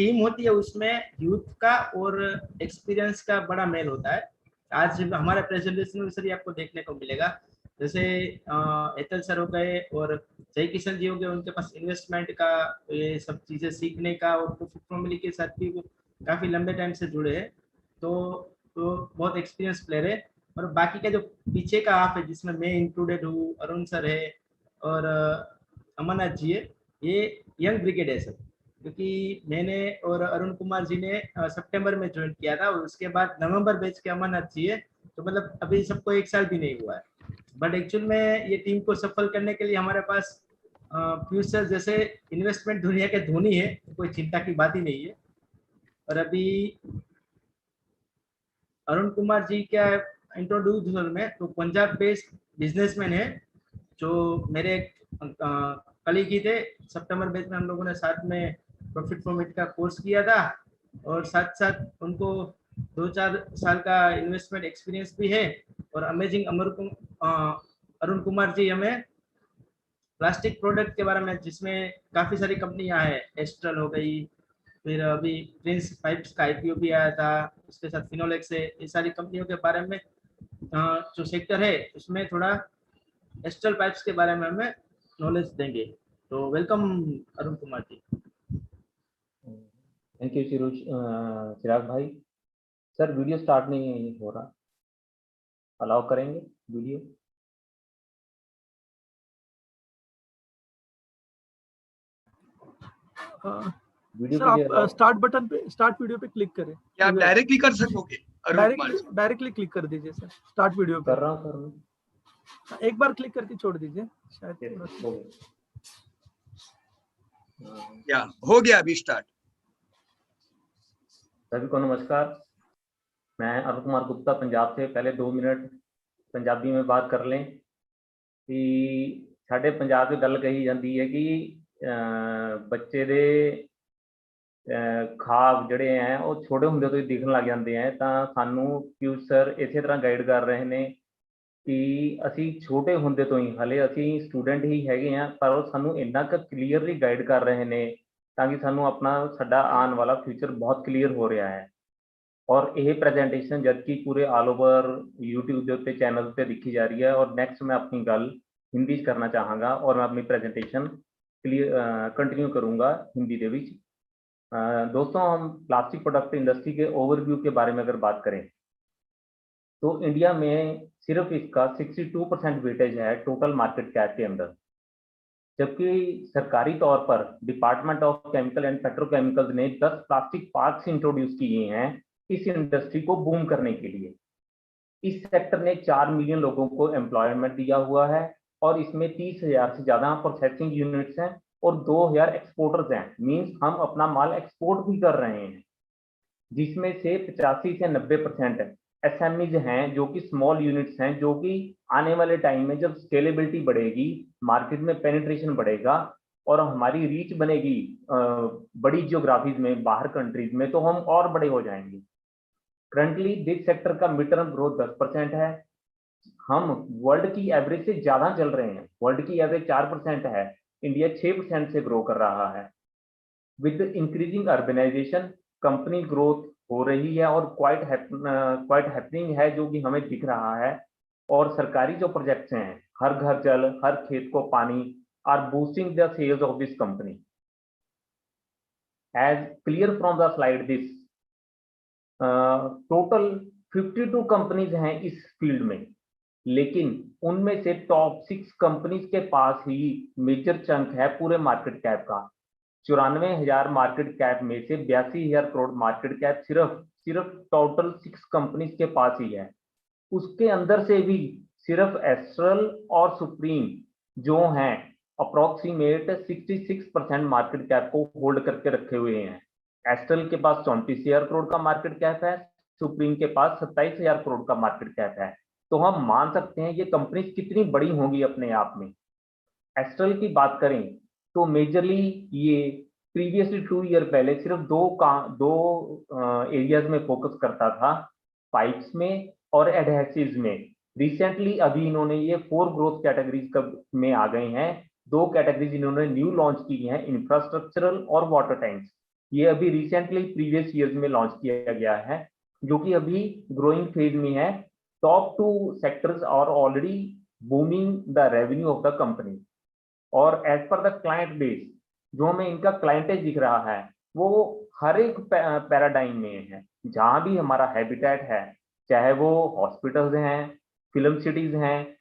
Team होती है उसमें यूथ का और एक्सपीरियंस का बड़ा मेल होता है। आज हमारे प्रेजेंटेशन में सर आपको देखने को मिलेगा, जैसे एतल सर हो गए और जय किशन जी हो गए, उनके पास इन्वेस्टमेंट का ये सब चीजें सीखने का और फैमिली के साथ भी वो काफी लंबे टाइम से जुड़े हैं, तो बहुत एक्सपीरियंस प्लेयर है। और बाकी का जो पीछे का हाफ है जिसमें मैं इंक्लूडेड हूँ, अरुण सर है और अमरनाथ जी है, ये यंग ब्रिगेड है सर, क्योंकि मैंने और अरुण कुमार जी ने सितंबर में ज्वाइन किया था और उसके बाद नवंबर बैच के अमरनाथ जी है, तो मतलब अभी सबको 1 साल भी नहीं हुआ है। बट एक्चुअल में ये टीम को सफल करने के लिए हमारे पास फ्यूचर जैसे इन्वेस्टमेंट दुनिया के धोनी है, तो कोई चिंता की बात ही नहीं है। और अभी अरुण कुमार जी क्या इंट्रोड्यूस में, तो पंजाब बेस्ड बिजनेसमैन है, जो मेरे कलीग ही थे। सितंबर बैच में हम लोगों ने साथ में प्रॉफिट फॉर्म इट का कोर्स किया था और साथ साथ उनको 2-4 साल का इन्वेस्टमेंट एक्सपीरियंस भी है। और अमेजिंग अरुण कुमार जी हमें प्लास्टिक प्रोडक्ट के बारे में, जिसमें काफ़ी सारी कंपनियां हैं, एस्ट्रल हो गई, फिर अभी प्रिंस पाइप्स का आईपीओ भी आया था, उसके साथ फिनोलेक्स है, ये सारी कंपनियों के बारे में जो सेक्टर है उसमें थोड़ा एस्ट्रल पाइप्स के बारे में हमें नॉलेज देंगे। तो welcome Arun Kumar ji. Thank you Chirag भाई। सर वीडियो स्टार्ट नहीं हो रहा, अलाउ करेंगे वीडियो? सर आप स्टार्ट बटन पे, स्टार्ट वीडियो पे क्लिक करें। क्या आप डायरेक्टली कर सकोगे? डायरेक्टली क्लिक कर दीजिए सर, स्टार्ट वीडियो पे। कर रहा हूं सर, एक बार क्लिक करके छोड़ दीजिए, शायद या हो गया अभी स्टार्ट। सभी को नमस्कार, मैं अरुण कुमार गुप्ता पंजाब से। पहले 2 मिनट पंजाबी में बात कर लें कि साढ़े पंजाब की गल कही जाती है कि बच्चे दे ਖਾਬ ਜਿਹੜੇ ਹੈ ਉਹ ਛੋਟੇ ਹੁੰਦੇ ਤੋਂ ਹੀ ਦਿਖਣ ਲੱਗ ਜਾਂਦੇ ਹੈ। ਤਾਂ ਸਾਨੂੰ ਪਿਊਸ਼ ਸਰ ਇਸੇ ਤਰ੍ਹਾਂ ਗਾਈਡ ਕਰ ਰਹੇ ਨੇ ਕਿ ਅਸੀਂ ਛੋਟੇ ਹੁੰਦੇ ਤੋਂ ਹੀ, ਹਲੇ ਅਸੀਂ ਸਟੂਡੈਂਟ ਹੀ ਹੈਗੇ ਆ, ਪਰ ਉਹ ਸਾਨੂੰ ਇੰਨਾ ਕੁ ਕਲੀਅਰਲੀ ਗਾਈਡ ਕਰ ਰਹੇ ਨੇ ਤਾਂ ਕਿ ਸਾਨੂੰ ਆਪਣਾ ਸਾਡਾ ਆਉਣ ਵਾਲਾ ਫਿਊਚਰ ਬਹੁਤ ਕਲੀਅਰ ਹੋ ਰਿਹਾ ਹੈ। ਔਰ ਇਹ ਪ੍ਰੈਜੈਂਟੇਸ਼ਨ ਜਦਕਿ ਪੂਰੇ ਆਲ ਓਵਰ YouTube ਦੇ ਉੱਤੇ ਚੈਨਲ ਤੇ ਦਿਖੀ ਜਾ ਰਹੀ ਹੈ। ਔਰ ਨੈਕਸਟ मैं अपनी गल हिंदी च करना चाहांगा और मैं अपनी प्रेजेंटेशन क्लियर कंटिन्यू करूंगा हिंदी ਦੇ ਵਿੱਚ। दोस्तों, हम प्लास्टिक प्रोडक्ट इंडस्ट्री के ओवरव्यू के बारे में अगर बात करें तो इंडिया में सिर्फ इसका 62% वेटेज है टोटल मार्केट कैप के अंदर, जबकि सरकारी तौर पर department of chemical and petrochemicals ने 10 प्लास्टिक पार्क्स इंट्रोड्यूस किए हैं इस इंडस्ट्री को बूम करने के लिए। इस सेक्टर ने 4 मिलियन लोगों को एम्प्लॉयमेंट दिया हुआ है और इसमें 30,000 से ज़्यादा प्रोसेसिंग यूनिट्स हैं और 2,000 एक्सपोर्टर्स हैं। मींस हम अपना माल एक्सपोर्ट भी कर रहे हैं, जिसमें से 85 से 90% एसएमईज हैं जो कि स्मॉल यूनिट्स हैं, जो कि आने वाले टाइम में जब स्केलेबिलिटी बढ़ेगी, मार्केट में पेनिट्रेशन बढ़ेगा और हमारी रीच बनेगी बड़ी जियोग्राफीज में, बाहर कंट्रीज में, तो हम और बड़े हो जाएंगे। करंटली दिस सेक्टर का मिड टर्म ग्रोथ 10% है। हम वर्ल्ड की एवरेज से ज्यादा चल रहे हैं, वर्ल्ड की एवरेज 4% है, इंडिया 6% से ग्रो कर रहा है। With increasing urbanisation company growth हो रही है और क्वाइट हैपनिंग है, जो कि हमें दिख रहा है। और सरकारी जो प्रोजेक्ट्स हैं, हर घर जल, हर खेत को पानी, are boosting the sales of this company. As clear from the slide this total 52 companies हैं इस फील्ड में, लेकिन उनमें से टॉप 6 कंपनीज के पास ही मेजर चंक है पूरे मार्केट कैप का। 94,000 मार्केट कैप में से 82,000 करोड़ मार्केट कैप सिर्फ टोटल 6 कंपनीज के पास ही है। उसके अंदर से भी सिर्फ एस्ट्रल और सुप्रीम जो हैं अप्रोक्सीमेट 66% मार्केट कैप को होल्ड करके रखे हुए हैं। एस्ट्रल के पास 34,000 करोड़ का मार्केट कैप है, सुप्रीम के पास 27,000 करोड़ का मार्केट कैप है। तो हम मान सकते हैं ये कंपनी कितनी बड़ी होंगी अपने आप में। एस्ट्रल की बात करें तो मेजरली ये प्रीवियसली 2 ईयर पहले सिर्फ दो एरियाज में फोकस करता था, पाइप्स में और एडहेसिव्स में। रिसेंटली अभी इन्होंने ये 4 ग्रोथ कैटेगरीज में आ गए हैं। 2 कैटेगरीज इन्होंने न्यू लॉन्च की हैं, इंफ्रास्ट्रक्चरल और वाटर टैंक्स। ये अभी रिसेंटली प्रीवियस ईयर्स में लॉन्च किया गया है, जो कि अभी ग्रोइंग फेज में है। Top 2 sectors are already booming the revenue of the company. और as per the client base, जो हमें इनका क्लाइंटेज दिख रहा है वो हर एक पैराडाइम में है। जहां भी हमारा हैबिटेट है, चाहे वो हॉस्पिटल्स हैं, फिल्म सिटीज हैं,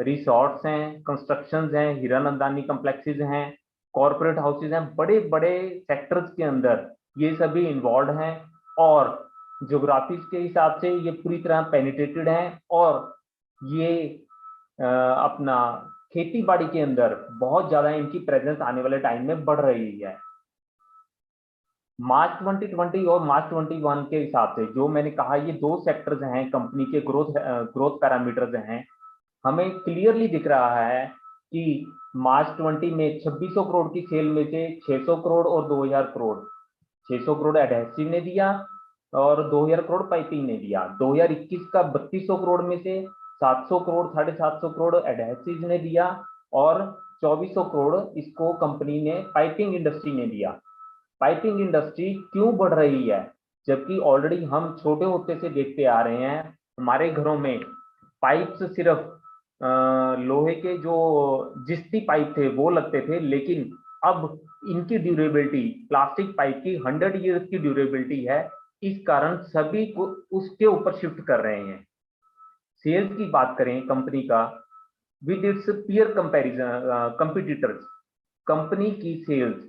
रिसोर्ट्स हैं, कंस्ट्रक्शंस हैं, हीरानंदानी कॉम्प्लेक्सेस हैं, कॉर्पोरेट हाउसेज हैं, बड़े बड़े सेक्टर्स के अंदर ये सभी इन्वॉल्व हैं। और ज्योग्राफीज के हिसाब से ये पूरी तरह पेनिट्रेटेड हैं। और ये अपना खेती बाड़ी के अंदर बहुत ज्यादा इनकी प्रेजेंस आने वाले टाइम में बढ़ रही है। मार्च 2020 और मार्च 21 के हिसाब से जो मैंने कहा, ये 2 सेक्टर्स हैं कंपनी के ग्रोथ पैरामीटर्स हैं। हमें क्लियरली दिख रहा है कि मार्च 20 में 2600 करोड़ की सेल में से 600 करोड़ और 2000 करोड़, 600 करोड़ एडहेसिव ने दिया और 2000 करोड़ पाइपिंग ने दिया। 2021 का 3200 करोड़ में से 700 करोड़ 750 करोड़ एडहेसिव ने दिया और 2400 करोड़ इसको कंपनी ने पाइपिंग इंडस्ट्री ने दिया। पाइपिंग इंडस्ट्री क्यों बढ़ रही है, जबकि ऑलरेडी हम छोटे होते से देखते आ रहे हैं हमारे घरों में पाइप्स सिर्फ लोहे के जो जिस्ती पाइप थे वो लगते थे, लेकिन अब इनकी ड्यूरेबिलिटी प्लास्टिक पाइप की 100 ईयर्स की ड्यूरेबिलिटी है। इस कारण सभी को उसके ऊपर शिफ्ट कर रहे हैं। सेल्स की बात करें कंपनी का, with its peer comparison competitors, company की सेल्स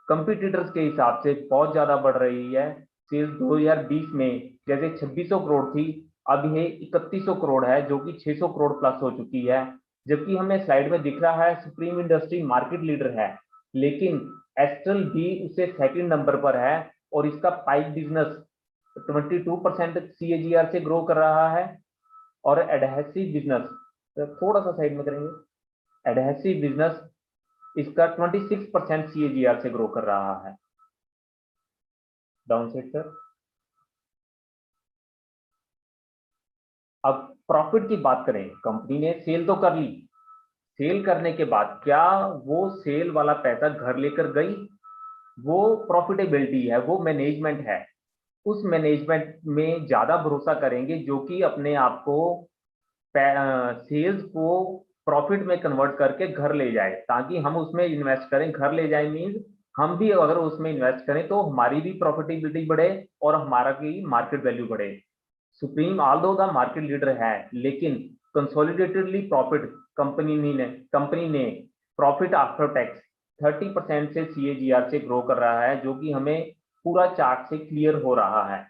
कंपटीटर्स के हिसाब से बहुत ज्यादा बढ़ रही है। सेल्स 2020 में जैसे 2600 करोड़ थी, अब ये 3100 करोड़ है, जो कि 600 करोड़ प्लस हो चुकी है। जबकि हमें स्लाइड में दिख रहा है सुप्रीम इंडस्ट्री मार्केट लीडर है, लेकिन एस्ट्रल भी उससे सेकंड नंबर पर है और इसका पाइप बिजनेस 22% CAGR से ग्रो कर रहा है। और एडहेसिव बिजनेस, थोड़ा सा साइड में करेंगे, एडहेसिव बिजनेस इसका 26% CAGR से ग्रो कर रहा है। Down side sir. अब प्रॉफिट की बात करें, कंपनी ने सेल तो कर ली, सेल करने के बाद क्या वो सेल वाला पैसा घर लेकर गई? वो प्रॉफिटेबिलिटी है, वो मैनेजमेंट है। उस मैनेजमेंट में ज्यादा भरोसा करेंगे जो कि अपने आप को सेल्स को प्रॉफिट में कन्वर्ट करके घर ले जाए, ताकि हम उसमें इन्वेस्ट करें। घर ले जाए मीन्स हम भी अगर उसमें इन्वेस्ट करें तो हमारी भी प्रॉफिटेबिलिटी बढ़े और हमारा की मार्केट वैल्यू बढ़े। Supreme although the market leader है, लेकिन कंसोलिडेटेडली प्रॉफिट कंपनी ने प्रॉफिट आफ्टर टैक्स 30% से CAGR से ग्रो कर रहा है, जो कि हमें पूरा चार्ट से क्लियर हो रहा है।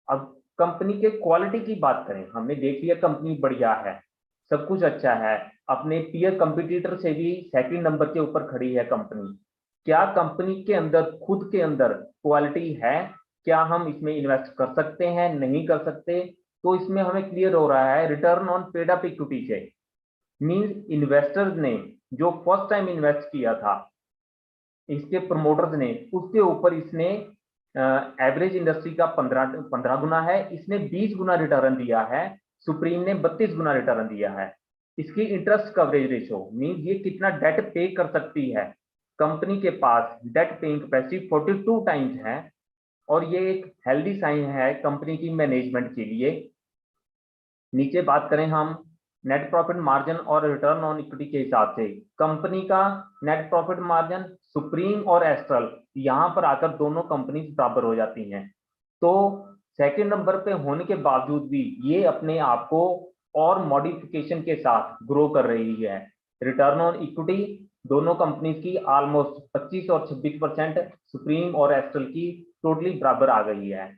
अब कंपनी के क्वालिटी की बात करें, हमने देख लिया कंपनी बढ़िया है, सब कुछ अच्छा है, अपने पीयर कंपटीटर से भी सेकंड नंबर के ऊपर खड़ी है कंपनी। क्या कंपनी के अंदर खुद के अंदर क्वालिटी है? क्या हम इसमें इन्वेस्ट कर सकते हैं? नहीं कर सकते। तो इसमें हमें क्लियर हो रहा है return on paid up equity से, मींस इन्वेस्टर्स ने जो फर्स्ट टाइम इन्वेस्ट किया था इसके प्रमोटर्स ने, उसके ऊपर इसने एवरेज इंडस्ट्री का 15 गुना है, इसने 20 गुना रिटर्न दिया है। सुप्रीम ने 32 गुना रिटर्न दिया है। इसकी इंटरेस्ट कवरेज रेशो मींस ये कितना डेट पे कर सकती है। कंपनी के पास डेट पेइंग कैपेसिटी 42 टाइम्स है और ये एक हेल्दी साइन है कंपनी की मैनेजमेंट के लिए। नीचे बात करें हम नेट प्रॉफिट मार्जिन और रिटर्न ऑन इक्विटी के हिसाब से, कंपनी का नेट प्रॉफिट मार्जिन सुप्रीम और एस्ट्रल यहां पर आकर दोनों कंपनी बराबर हो जाती हैं। तो सेकंड नंबर पे होने के बावजूद भी ये अपने आप को और मॉडिफिकेशन के साथ ग्रो कर रही है। रिटर्न ऑन इक्विटी दोनों कंपनी की ऑलमोस्ट 25 और 26%, सुप्रीम और एस्ट्रल की टोटली बराबर आ गई है।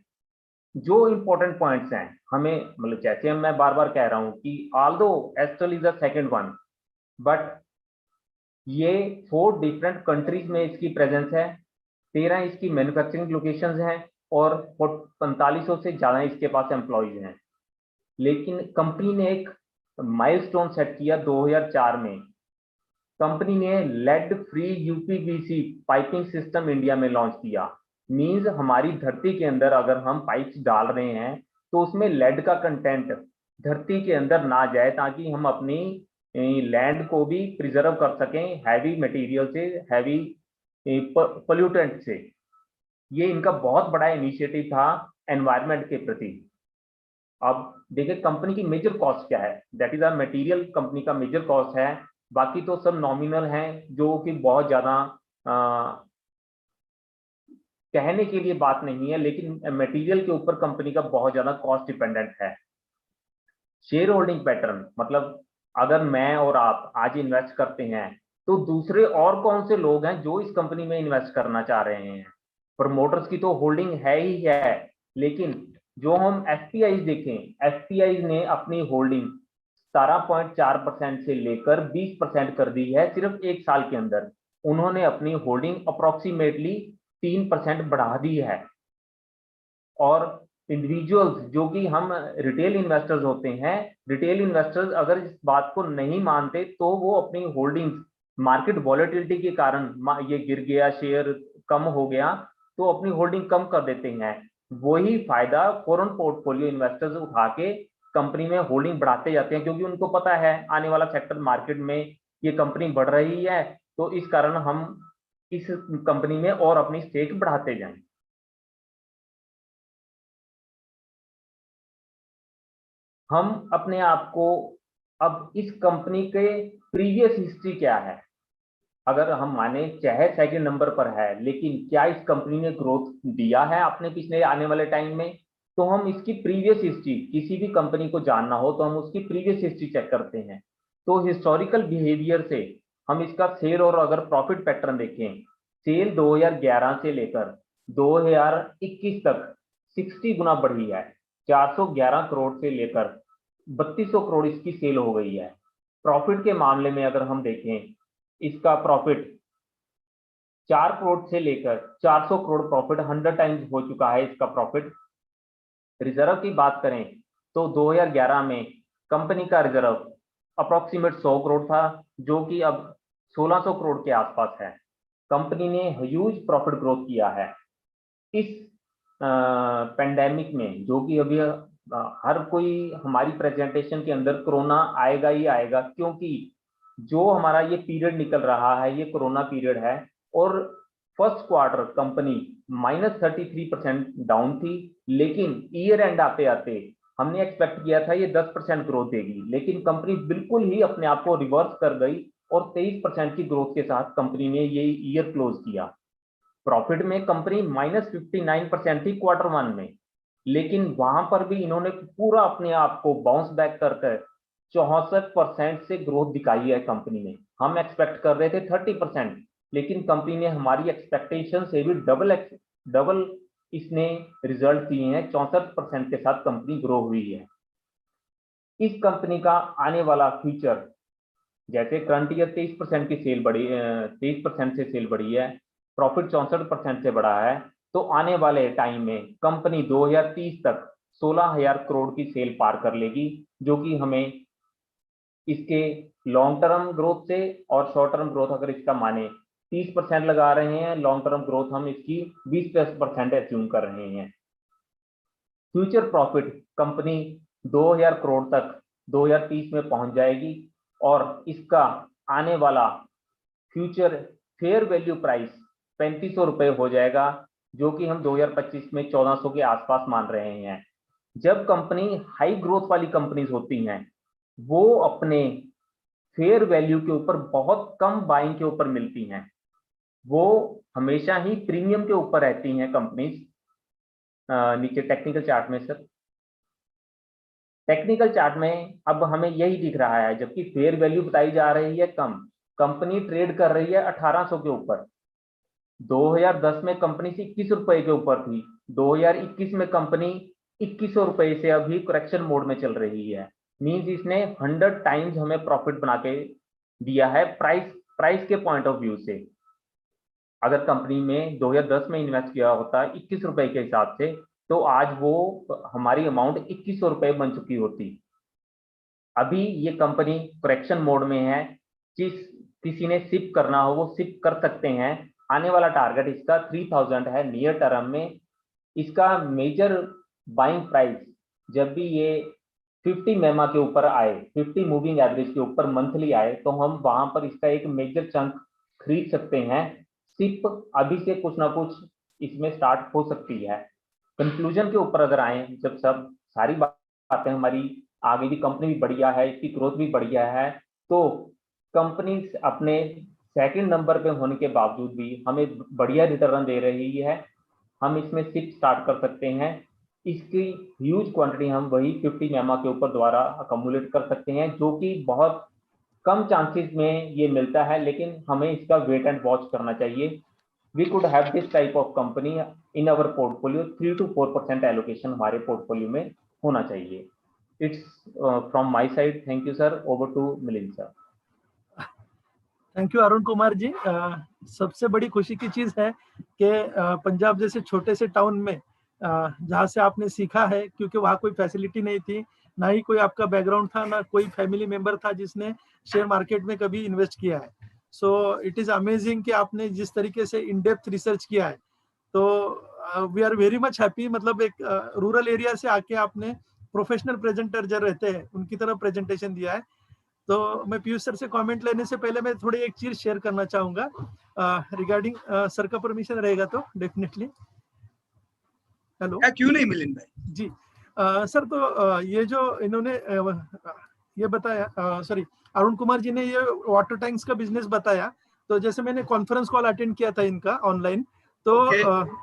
जो इंपॉर्टेंट पॉइंट्स हैं हमें, मतलब जैसे मैं बार बार कह रहा हूं कि although astral is the second one, but ये 4 डिफरेंट कंट्रीज में इसकी प्रेजेंस है, 13 इसकी मैन्युफैक्चरिंग लोकेशंस हैं और 4500 से ज्यादा इसके पास एम्प्लॉइज हैं। लेकिन कंपनी ने एक माइलस्टोन सेट किया 2004 में, कंपनी ने lead free UPVC piping system India में लॉन्च किया। मींस हमारी धरती के अंदर अगर हम पाइप्स डाल रहे हैं तो उसमें लेड का कंटेंट धरती के अंदर ना जाए, ताकि हम अपनी लैंड को भी प्रिजर्व कर सकें हैवी मटेरियल से, हैवी पोल्यूटेंट से। ये इनका बहुत बड़ा इनिशिएटिव था एनवायरनमेंट के प्रति। अब देखिए कंपनी की मेजर कॉस्ट क्या है, that is a material company का मेजर कॉस्ट है, बाकी तो सब नॉमिनल हैं जो कि बहुत ज्यादा कहने के लिए बात नहीं है, लेकिन मटेरियल के ऊपर कंपनी का बहुत ज्यादा कॉस्ट डिपेंडेंट है। शेयर होल्डिंग पैटर्न मतलब अगर मैं और आप आज इन्वेस्ट करते हैं तो दूसरे और कौन से लोग हैं जो इस कंपनी में इन्वेस्ट करना चाह रहे हैं। प्रमोटर्स की तो होल्डिंग है ही है, लेकिन जो हम एफपीआई देखें, एफपीआई ने अपनी होल्डिंग 17.4% से लेकर 20% कर दी है सिर्फ एक साल के अंदर। उन्होंने अपनी होल्डिंग अप्रोक्सीमेटली 3% बढ़ा दी है। और इंडिविजुअल्स जो कि हम रिटेल इन्वेस्टर्स होते हैं, रिटेल इन्वेस्टर्स अगर इस बात को नहीं मानते तो वो अपनी होल्डिंग्स मार्केट वॉलेटिलिटी के कारण ये गिर गया, शेयर कम हो गया, तो अपनी होल्डिंग कम कर देते हैं। वही फायदा फॉरेन पोर्टफोलियो इन्वेस्टर्स उठा के कंपनी में होल्डिंग बढ़ाते जाते हैं, क्योंकि उनको पता है आने वाला सेक्टर मार्केट में ये कंपनी बढ़ रही है, तो इस कारण हम इस कंपनी में और अपनी स्टेक बढ़ाते जाएं। हम अपने आप को अब इस कंपनी के प्रीवियस हिस्ट्री क्या है, अगर हम माने चाहे सेकंड नंबर पर है, लेकिन क्या इस कंपनी ने ग्रोथ दिया है अपने पिछले आने वाले टाइम में, तो हम इसकी प्रीवियस हिस्ट्री, किसी भी कंपनी को जानना हो तो हम उसकी प्रीवियस हिस्ट्री चेक करते हैं। तो हिस्टोरिकल बिहेवियर से हम इसका सेल और अगर प्रॉफिट पैटर्न देखें, सेल 2011 से लेकर 2021 तक 60 गुना बढ़ी है। 411 करोड़ से लेकर 3200 करोड़ इसकी सेल हो गई है। प्रॉफिट के मामले में अगर हम देखें, इसका प्रॉफिट 4 करोड़ से लेकर 400 करोड़ प्रॉफिट 100 टाइम्स हो चुका है इसका प्रॉफिट। रिजर्व की बात करें तो 2011 में कंपनी का रिजर्व अप्रोक्सीमेट 100 करोड़ था, जो कि अब 1600 करोड़ के आसपास है। कंपनी ने ह्यूज प्रॉफिट ग्रोथ किया है इस पेंडेमिक में, जो कि अभी हर कोई हमारी प्रेजेंटेशन के अंदर कोरोना आएगा ही आएगा, क्योंकि जो हमारा ये पीरियड निकल रहा है ये कोरोना पीरियड है। और फर्स्ट क्वार्टर कंपनी -33% डाउन थी, लेकिन ईयर एंड आते आते हमने एक्सपेक्ट किया था ये 10% ग्रोथ देगी, लेकिन कंपनी बिल्कुल ही अपने आप को रिवर्स कर गई और 23% की ग्रोथ के साथ कंपनी ने ये ईयर क्लोज किया। प्रॉफिट में कंपनी -59% थी क्वार्टर 1 में, लेकिन वहां पर भी इन्होंने पूरा अपने आप को बाउंस बैक कर 64% से ग्रोथ दिखाई है कंपनी ने। हम एक्सपेक्ट कर रहे थे 30%, लेकिन कंपनी ने हमारी एक्सपेक्टेशन से भी डबल इसने रिजल्ट दिए हैं। 64% के साथ कंपनी ग्रो हुई है। इस कंपनी का आने वाला फ्यूचर, जैसे करंट ईयर 23% की सेल बढ़ी, 23% से सेल बढ़ी है, प्रॉफिट 64% से बढ़ा है, तो आने वाले टाइम में कंपनी 2030 तक 16,000 करोड़ की सेल पार कर लेगी, जो कि हमें इसके लॉन्ग टर्म ग्रोथ से और शॉर्ट टर्म ग्रोथ अगर इसका माने 30% लगा रहे हैं, लॉन्ग टर्म ग्रोथ हम इसकी 20% एज्यूम कर रहे हैं। फ्यूचर प्रॉफिट कंपनी 2000 करोड़ तक 2030 में पहुंच जाएगी और इसका आने वाला फ्यूचर फेयर वैल्यू प्राइस 3500 रुपए हो जाएगा, जो कि हम 2025 में 1400 के आसपास मान रहे हैं। जब कंपनी हाई ग्रोथ वाली कंपनीज होती हैं, वो अपने फेयर वैल्यू के ऊपर बहुत कम बाइंग के ऊपर मिलती हैं, वो हमेशा ही प्रीमियम के ऊपर रहती हैं कंपनीज। नीचे टेक्निकल चार्ट में सर, टेक्निकल चार्ट में अब हमें यही दिख रहा है, जबकि फेयर वैल्यू बताई जा रही है कम, कंपनी ट्रेड कर रही है 1800 के ऊपर। 2010 में कंपनी 21 रुपए के ऊपर थी, 2021 में कंपनी 2100 रुपए से अभी करेक्शन मोड में चल रही है। मींस इसने 100 टाइम्स हमें प्रॉफिट बना के दिया है प्राइस के पॉइंट ऑफ व्यू से। अगर कंपनी में 2010 में इन्वेस्ट किया होता 21 रुपए के हिसाब से, तो आज वो हमारी अमाउंट 2100 रुपए बन चुकी होती। अभी ये कंपनी करेक्शन मोड में है, किसी ने सिप करना हो वो सिप कर सकते हैं। आने वाला टारगेट इसका 3000 है नियर टर्म में। इसका मेजर बाइंग प्राइस जब भी ये 50 मेमा के ऊपर आए, 50 मूविंग एवरेज के ऊपर मंथली आए, तो हम वहां पर इसका एक मेजर चंक खरीद सकते हैं सिप अभी से कुछ ना कुछ इसमें स्टार्ट हो सकती है। कंक्लूजन के ऊपर अगर आए, जब सब सारी बातें हमारी आगे भी, कंपनी भी बढ़िया है, इसकी ग्रोथ भी बढ़िया है, तो कंपनी अपने सेकंड नंबर पे होने के बावजूद भी हमें बढ़िया रिटर्न दे रही है। हम इसमें सिप स्टार्ट कर सकते हैं। इसकी ह्यूज क्वांटिटी हम वही 50 मेमा के ऊपर द्वारा अकोमुलेट कर सकते हैं, जो कि बहुत कम चांसेस में ये मिलता है, लेकिन हमें इसका वेट एंड वॉच करना चाहिए। We could have this type of company in our portfolio. 3 to 4% allocation हमारे पोर्टफोलियो में होना चाहिए। It's from my side. Thank you sir. Over to Milind sir. Thank you Arun Kumar ji. सबसे बड़ी खुशी की चीज है कि पंजाब जैसे छोटे से टाउन में जहाँ से आपने सीखा है, क्योंकि वहाँ कोई फैसिलिटी नहीं थी, ना ही कोई आपका बैकग्राउंड था, ना कोई फैमिली मेंबर था जिसने शेयर मार्केट में कभी इन्वेस्ट किया है। सो इट इज अमेजिंग कि आपने जिस तरीके से इन डेप्थ रिसर्च किया है। तो we are very much happy. मतलब एक रूरल एरिया से आके आपने प्रोफेशनल प्रेजेंटर जो रहते हैं उनकी तरह प्रेजेंटेशन दिया है। तो मैं पीयूष सर से कमेंट लेने से पहले मैं थोड़ी एक चीज शेयर करना चाहूंगा रिगार्डिंग सर का परमिशन रहेगा तो डेफिनेटली। हेलो, क्यों नहीं मिलिंद भाई जी। सर तो ये जो इन्होंने ये बताया, सॉरी अरुण कुमार जी ने ये वाटर टैंक्स का बिजनेस बताया, तो जैसे मैंने कॉन्फ्रेंस कॉल अटेंड किया था इनका ऑनलाइन, तो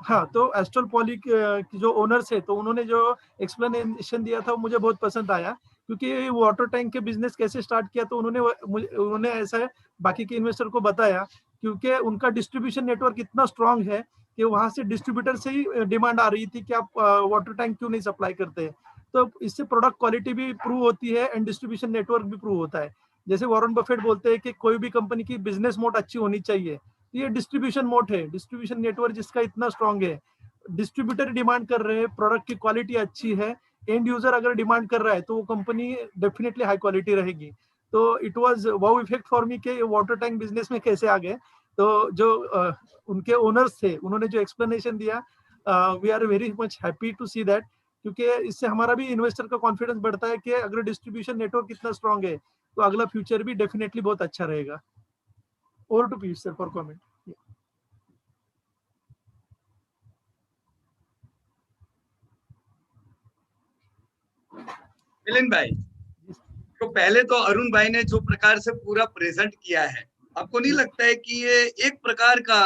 हाँ, तो एस्ट्रल पॉली की जो ओनर्स है, तो उन्होंने जो एक्सप्लेनेशन दिया था वो मुझे बहुत पसंद आया, क्योंकि वाटर टैंक के बिजनेस कैसे स्टार्ट किया, तो उन्होंने ऐसा बाकी के इन्वेस्टर को बताया, क्योंकि उनका डिस्ट्रीब्यूशन नेटवर्क इतना स्ट्रांग है कि वहां से डिस्ट्रीब्यूटर से ही डिमांड आ रही थी कि आप वाटर टैंक क्यों नहीं सप्लाई करते। तो इससे प्रोडक्ट क्वालिटी भी प्रूव होती है एंड डिस्ट्रीब्यूशन नेटवर्क भी प्रूव होता है। जैसे वॉरेन बफेट बोलते हैं कि कोई भी कंपनी की बिजनेस मोड अच्छी होनी चाहिए, ये डिस्ट्रीब्यूशन मोड है, डिस्ट्रीब्यूशन नेटवर्क जिसका इतना स्ट्रांग है, डिस्ट्रीब्यूटर डिमांड कर रहे हैं, प्रोडक्ट की क्वालिटी अच्छी है, एंड यूजर अगर डिमांड कर रहा है तो वो कंपनी डेफिनेटली हाई क्वालिटी रहेगी। तो it was wow effect for me के वाटर टैंक बिजनेस में कैसे आ गए। तो जो उनके ओनर्स थे उन्होंने जो एक्सप्लेनेशन दिया, we are very much happy to see that, क्योंकि इससे हमारा भी इन्वेस्टर का कॉन्फिडेंस बढ़ता है कि अगर डिस्ट्रीब्यूशन नेटवर्क इतना स्ट्रांग है तो अगला फ्यूचर भी डेफिनेटली बहुत अच्छा रहेगा। Over to Piyush sir for comment. Milind भाई, तो पहले तो अरुण भाई ने जो प्रकार से पूरा प्रेजेंट किया है, आपको नहीं लगता है कि ये एक प्रकार का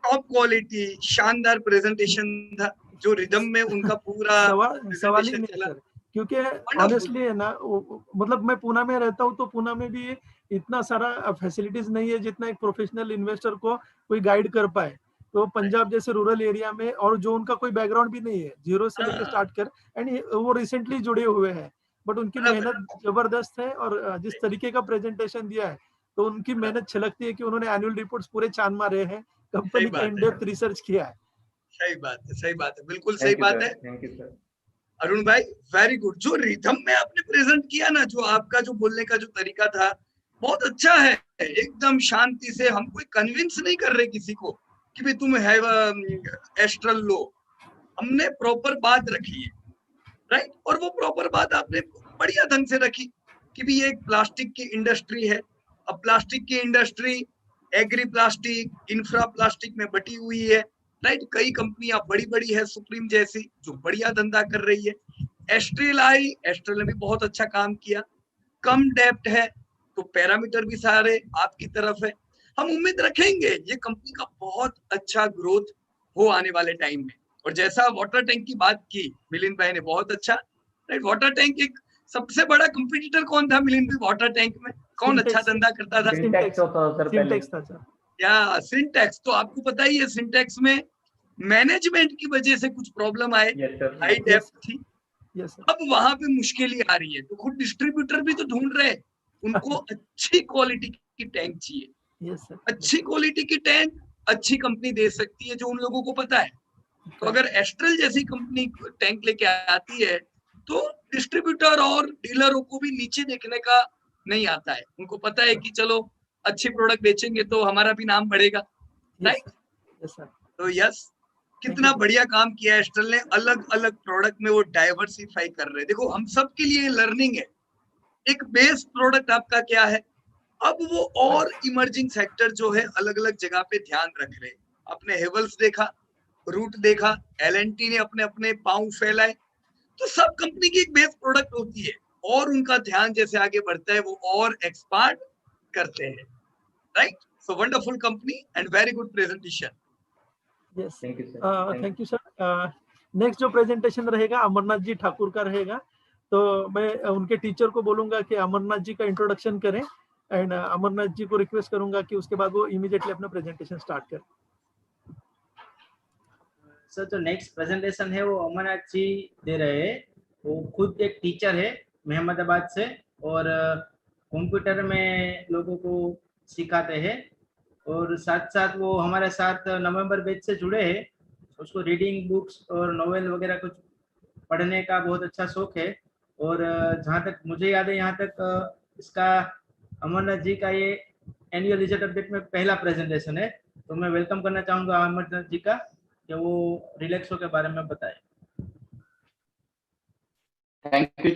टॉप क्वालिटी शानदार प्रेजेंटेशन था, जो रिदम में उनका पूरा सवाल ही नहीं सर, क्योंकि ऑनेस्टली है ना, मतलब मैं पुणे में रहता हूँ, तो पुणे में भी इतना सारा फैसिलिटीज नहीं है जितना एक प्रोफेशनल इन्वेस्टर को कोई गाइड कर पाए। तो पंजाब जैसे रूरल एरिया में, और जो उनका कोई बैकग्राउंड भी नहीं है, जीरो से लेकर स्टार्ट कर, एंड वो रिसेंटली जुड़े हुए हैं, बट उनकी मेहनत जबरदस्त है, और जिस तरीके का प्रेजेंटेशन दिया है तो उनकी मेहनत छलकती है कि उन्होंने एनुअल रिपोर्ट्स पूरे छान मारे हैं, कंपनी का इन डेप्थ रिसर्च किया है। सही बात है, सही बात है, बिल्कुल सही बात है। Thank you sir. अरुण भाई वेरी गुड। जो रिदम में आपने प्रेजेंट किया ना, जो आपका जो बोलने का जो तरीका था बहुत अच्छा है, एकदम शांति से। हम कोई कन्विंस नहीं कर रहे किसी को कि भाई तुम हैव एस्ट्रल लो, हमने प्रॉपर बात रखी है, राइट। और वो प्रॉपर बात आपने बढ़िया ढंग से रखी कि भी ये एक प्लास्टिक की इंडस्ट्री है। अब प्लास्टिक की industry agri plastic, infra plastic में बटी हुई है, राइट। कई कंपनियां बड़ी बड़ी है, सुप्रीम जैसी, जो बढ़िया धंधा कर रही है। एस्ट्रल आई, एस्ट्रल ने भी बहुत अच्छा काम किया। कम डेप्ट है तो पैरामीटर भी सारे आपकी तरफ है। हम उम्मीद रखेंगे ये कंपनी का बहुत अच्छा ग्रोथ हो आने वाले टाइम में। और जैसा वाटर टैंक की बात की मिलिंद भाई ने, बहुत अच्छा, राइट। वाटर टैंक एक सबसे बड़ा कंपटीटर कौन था मिलिंद भाई वाटर टैंक में? कौन अच्छा धंधा करता था? सिंटेक्स था सर। या सिंटेक्स। तो आपको पता ही है सिंटेक्स में मैनेजमेंट की वजह से कुछ प्रॉब्लम आए, हाई डेप्थ थी। अब वहां पे मुश्किल ही आ रही है, तो खुद डिस्ट्रीब्यूटर भी तो ढूंढ रहे हैं, उनको अच्छी क्वालिटी की टैंक चाहिए। अच्छी क्वालिटी की टैंक अच्छी कंपनी दे सकती है, जो उन लोगों को पता है। तो अगर एस्ट्रल जैसी कंपनी टैंक लेके आती है तो डिस्ट्रीब्यूटर और डीलरों को भी नीचे देखने का नहीं आता है। उनको पता है कि चलो अच्छी प्रोडक्ट बेचेंगे तो हमारा भी नाम बढ़ेगा, राइट। तो यस, कितना बढ़िया काम किया एस्ट्रल ने। अलग अलग प्रोडक्ट में वो डाइवर्सिफाई कर रहे हैं। देखो हम सब के लिए लर्निंग है। एक बेस प्रोडक्ट आपका क्या है, अब वो और इमर्जिंग सेक्टर जो है अलग अलग जगह पे ध्यान रख रहे हैं। अपने हेवल्स देखा, रूट देखा, L&T ने अपने अपने पांव फैलाए, तो सब कंपनी की एक बेस प्रोडक्ट होती है और उनका ध्यान जैसे आगे बढ़ता है वो और एक्सपांड करते हैं, right? So wonderful company and very good presentation. Yes, thank you sir. Thank you sir. Next जो प्रेजेंटेशन रहेगा अमरनाथ जी ठाकुर का रहेगा, तो मैं उनके टीचर को बोलूंगा कि अमरनाथ जी का इंट्रोडक्शन करें एंड अमरनाथ जी को रिक्वेस्ट करूंगा कि उसके बाद वो इमीडिएटली अपना प्रेजेंटेशन स्टार्ट करें। सर जो नेक्स्ट प्रेजेंटेशन है वो अमरनाथ जी दे रहे हैं। वो खुद एक टीचर है अहमदाबाद से और कंप्यूटर में लोगों को सिखाते हैं और साथ साथ वो हमारे साथ नवंबर बैच से जुड़े हैं। उसको रीडिंग बुक्स और नोवेल वगैरह कुछ पढ़ने का बहुत अच्छा शौक है और जहाँ तक मुझे याद है यहाँ तक इसका अमरनाथ जी का ये एनुअल रिजल्ट अपडेट में पहला प्रेजेंटेशन है। तो मैं वेलकम करना चाहूँगा अमरनाथ जी का कि वो रिलैक्सो के बारे में बताएं। Thank you.